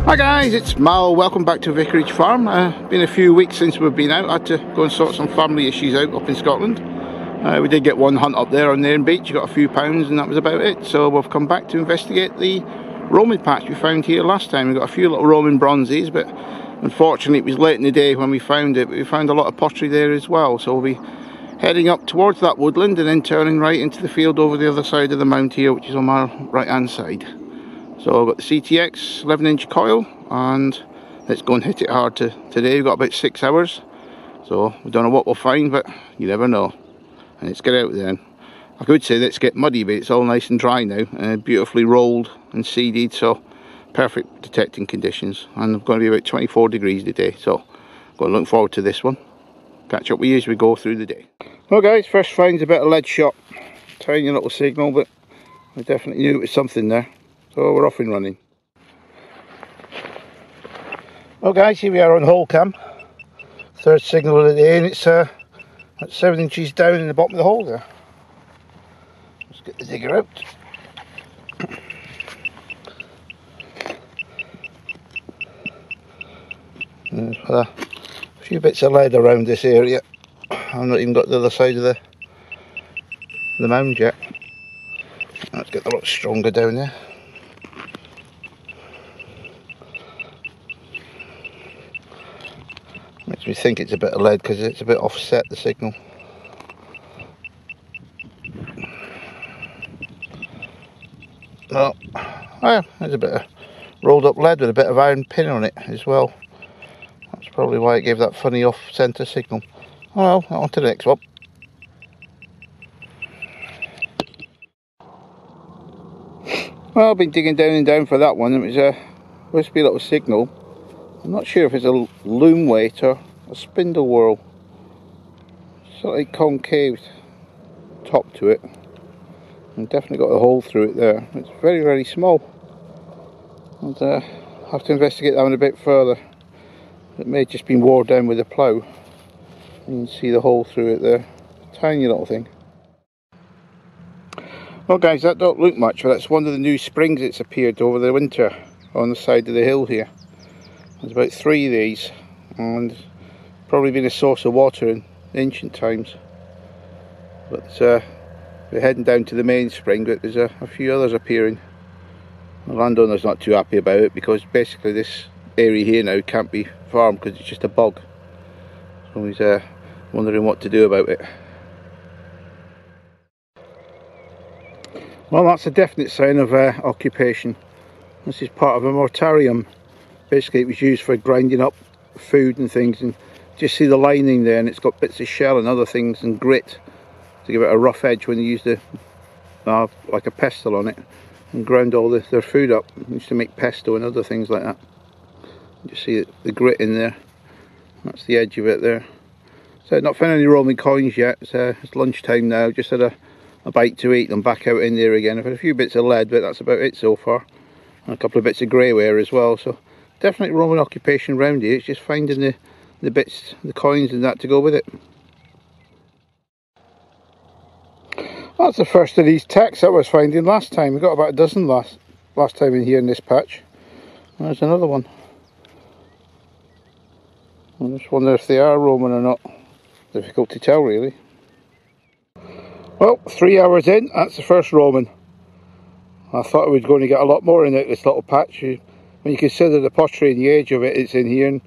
Hi guys, it's Mal. Welcome back to Vicarage Farm. Been a few weeks since we've been out. I had to go and sort some family issues out up in Scotland. We did get one hunt up there on Nairn Beach. Got a few pounds and that was about it. So we've come back to investigate the roaming patch we found here last time. We got a few little roaming bronzies, but unfortunately it was late in the day when we found it. But we found a lot of pottery there as well. So we'll be heading up towards that woodland and then turning right into the field over the other side of the mount here, which is on my right hand side. So I've got the CTX 11-inch coil, and let's go and hit it hard today. We've got about 6 hours, so we don't know what we'll find, but you never know. And let's get out there. I could say let's get muddy, but it's all nice and dry now, beautifully rolled and seeded, so perfect detecting conditions. And it's going to be about 24 degrees today, so I'm going to look forward to this one. Catch up with you as we go through the day. Well guys, first find's a bit of lead shot. Tiny little signal, but I definitely knew it was something there. So we're off and running. Well guys, here we are on hole cam. Third signal of the day, and it's at 7 inches down in the bottom of the hole there. Let's get the digger out. There's a few bits of lead around this area. I've not even got the other side of the mound yet. Let's get a lot stronger down there. Makes me think it's a bit of lead because it's a bit offset, the signal. Oh, well, there's a bit of rolled up lead with a bit of iron pin on it as well. That's probably why it gave that funny off-centre signal. Oh well, on to the next one. Well, I've been digging down and down for that one. It was supposed to be a little signal. I'm not sure if it's a loom weight or a spindle whorl. Sort of like concave top to it. And definitely got a hole through it there. It's very, very small. And I'll have to investigate that one a bit further. It may have just been wore down with a plough. You can see the hole through it there. Tiny little thing. Well guys, that don't look much, but that's one of the new springs that's appeared over the winter on the side of the hill here. There's about 3 of these, and probably been a source of water in ancient times. But we're heading down to the main spring, but there's a few others appearing. The landowner's not too happy about it because basically this area here now can't be farmed because it's just a bog. So he's wondering what to do about it. Well, that's a definite sign of occupation. This is part of a mortarium. Basically it was used for grinding up food and things, and just see the lining there, and it's got bits of shell and other things and grit to give it a rough edge when they used like a pestle on it and ground all their food up. They used to make pesto and other things like that. You see the grit in there. That's the edge of it there. So not found any Roman coins yet. It's lunchtime now. Just had a bite to eat and back out in there again. I've had a few bits of lead, but that's about it so far. And a couple of bits of greyware as well. So definitely Roman occupation around here. It's just finding the bits, the coins and that to go with it. That's the first of these tacks I was finding last time. We got about a dozen last time in here in this patch. There's another one. I just wonder if they are Roman or not. Difficult to tell really. Well, 3 hours in, that's the first Roman. I thought I was going to get a lot more in this little patch. When you consider the pottery and the age of it, it's in here, and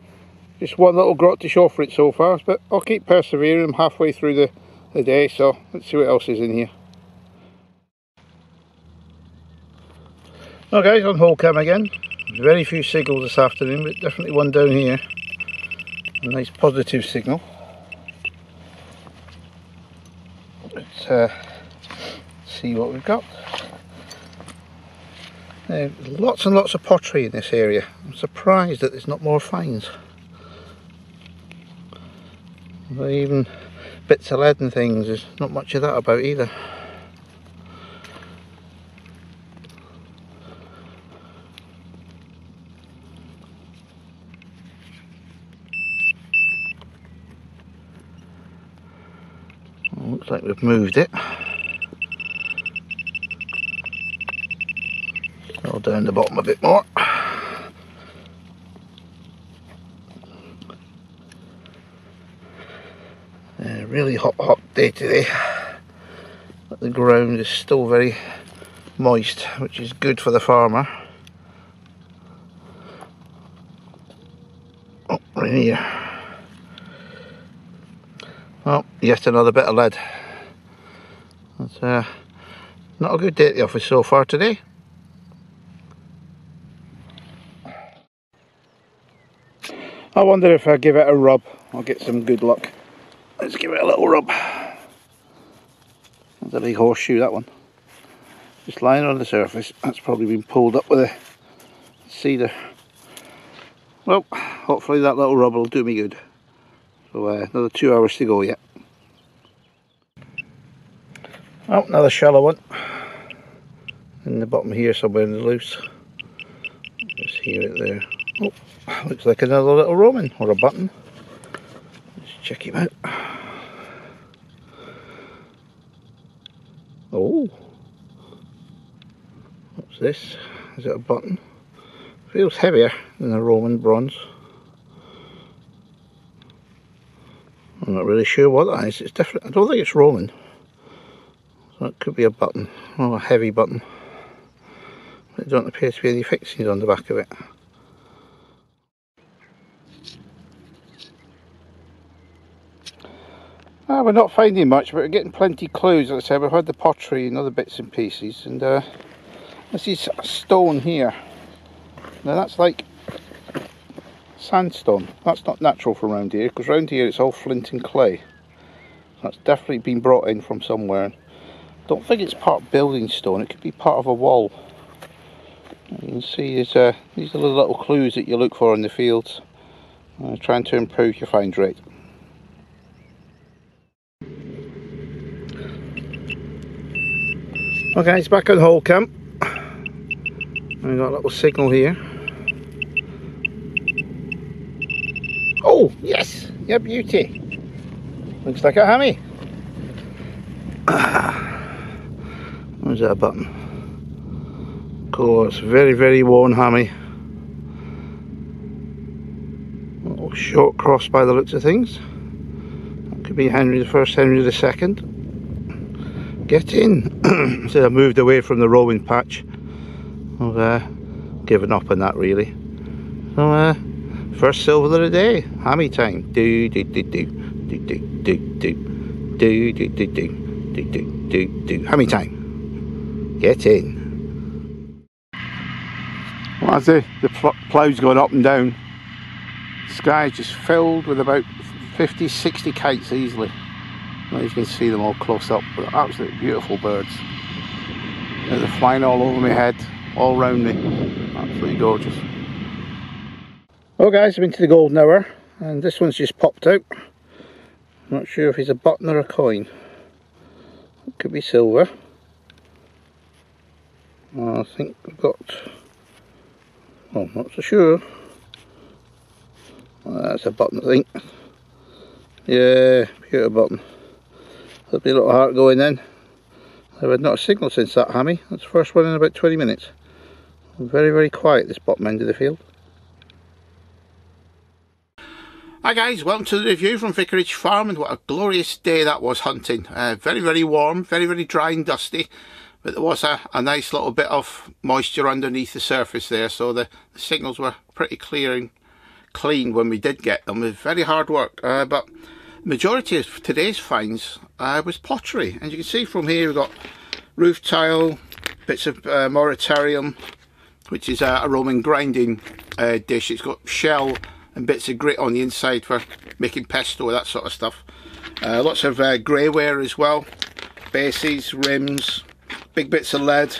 just one little grot to show for it so far. But I'll keep persevering. I'm halfway through the day, so let's see what else is in here. Well guys, on hole cam again. Very few signals this afternoon, but definitely one down here. A nice positive signal. Let's see what we've got. Lots and lots of pottery in this area. I'm surprised that there's not more finds. But even bits of lead and things, there's not much of that about either. Looks like we've moved it. Scroll down the bottom a bit more. really hot day today, but the ground is still very moist, which is good for the farmer. Oh, right here. Well, yet another bit of lead. That's not a good day at the office so far today. I wonder if I give it a rub, I'll get some good luck. Let's give it a little rub. That's a big horseshoe, that one. Just lying on the surface. That's probably been pulled up with a cedar. Well, hopefully that little rub will do me good. So another 2 hours to go yet. Oh, another shallow one. In the bottom here somewhere in the loose. Just hear it there. Oh, looks like another little Roman or a button. Let's check him out. Oh, what's this? Is it a button? Feels heavier than a Roman bronze. I'm not really sure what that is. It's different. I don't think it's Roman. So it could be a button. Oh, a heavy button. But there don't appear to be any fixings on the back of it. We're not finding much, but we're getting plenty clues. As I said, we've had the pottery and other bits and pieces, and I see a stone here. Now that's like sandstone. That's not natural from around here, because around here it's all flint and clay. That's definitely been brought in from somewhere. Don't think it's part of building stone. It could be part of a wall. You can see these are the little clues that you look for in the fields, trying to improve your find rate. Okay, it's back on hole camp. We've got a little signal here. Oh, yes! Yeah, beauty! Looks like a hammy. Where's that button? Of course, very, very worn hammy. A little short cross by the looks of things. That could be Henry the First, Henry the Second. Get in! So I moved away from the rowing patch. I've given up on that really. So first silver of the day, hammy time. Do do do do do do do do do do do do do do do. Hammy time. Get in. Well, as the clouds going up and down, the sky is just filled with about 50-60 kites easily. Now you can see them all close up, but absolutely beautiful birds. They're flying all over my head, all round me. Absolutely gorgeous. Well guys, I'm into the golden hour, and this one's just popped out. I'm not sure if it's a button or a coin. It could be silver. I think we've got... Oh, I'm not so sure. Well, that's a button, I think. Yeah, pewter button. There'll be a little heart going then. I've had not a signal since that hammy. That's the first one in about 20 minutes. Very, very quiet this bottom end of the field. Hi guys, welcome to the review from Vicarage Farm, and what a glorious day that was hunting. Very, very warm, very, very dry and dusty, but there was a nice little bit of moisture underneath the surface there, so the signals were pretty clear and clean when we did get them. It was very hard work, but the majority of today's finds was pottery, and you can see from here we've got roof tile, bits of moritarium, which is a Roman grinding dish. It's got shell and bits of grit on the inside for making pesto, that sort of stuff. Lots of greyware as well, bases, rims, big bits of lead,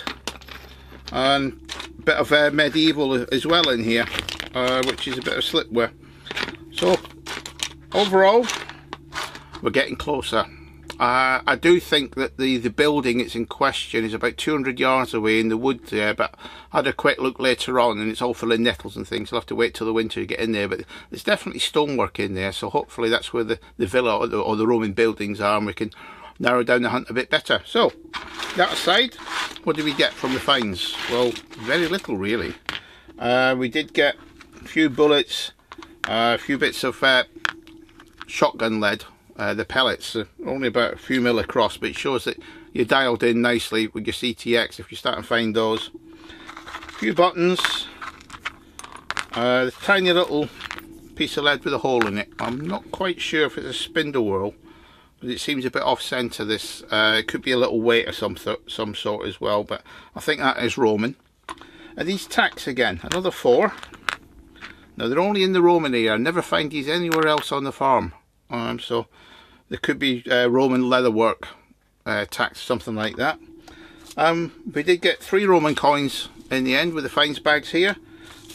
and a bit of medieval as well in here, which is a bit of slipware. So overall, we're getting closer. I do think that the building it's in question is about 200 yards away in the wood there, but I had a quick look later on and it's all full of nettles and things. I'll have to wait till the winter to get in there, but there's definitely stonework in there, so hopefully that's where the villa or the Roman buildings are, and we can narrow down the hunt a bit better. So that aside, what did we get from the finds? Well, very little really. We did get a few bullets, a few bits of shotgun lead, the pellets. Only about a few mil across, but it shows that you're dialed in nicely with your CTX if you start to find those. A few buttons, the tiny little piece of lead with a hole in it. I'm not quite sure if it's a spindle whorl, but it seems a bit off centre. This it could be a little weight or some sort as well, but I think that is Roman. And these tacks again, another 4. Now they're only in the Roman area. I never find these anywhere else on the farm, so there could be Roman leatherwork tacks, something like that. We did get 3 Roman coins in the end with the fines bags here,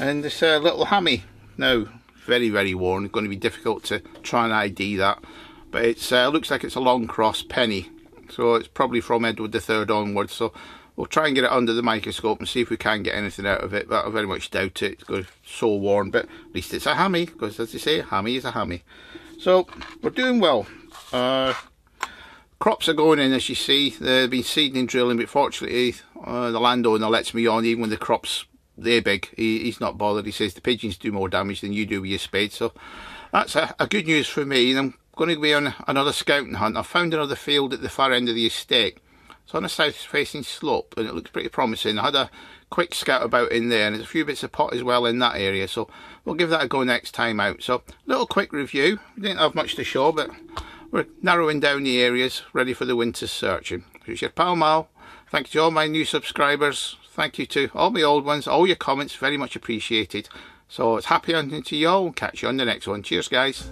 and this little hammy. Now very, very worn. It's going to be difficult to try and ID that, but it looks like it's a long cross penny, so it's probably from Edward III onwards. So we'll try and get it under the microscope and see if we can get anything out of it, but I very much doubt it. It's got so worn, but at least it's a hammy, because as they say, hammy is a hammy. So we're doing well. Crops are going in, as you see. They've been seeding and drilling, but fortunately the landowner lets me on even when the crops they're big. He's not bothered. He says the pigeons do more damage than you do with your spade, so that's a good news for me. And I'm going to be on another scouting hunt. I found another field at the far end of the estate. It's on a south facing slope and it looks pretty promising. I had a quick scout about in there, and there's a few bits of pot as well in that area, so we'll give that a go next time out. So little quick review. We didn't have much to show, but we're narrowing down the areas ready for the winter searching. It's your pal Mal. Thank you to all my new subscribers. Thank you to all my old ones. All your comments, very much appreciated. So it's happy hunting to you all. Catch you on the next one. Cheers, guys.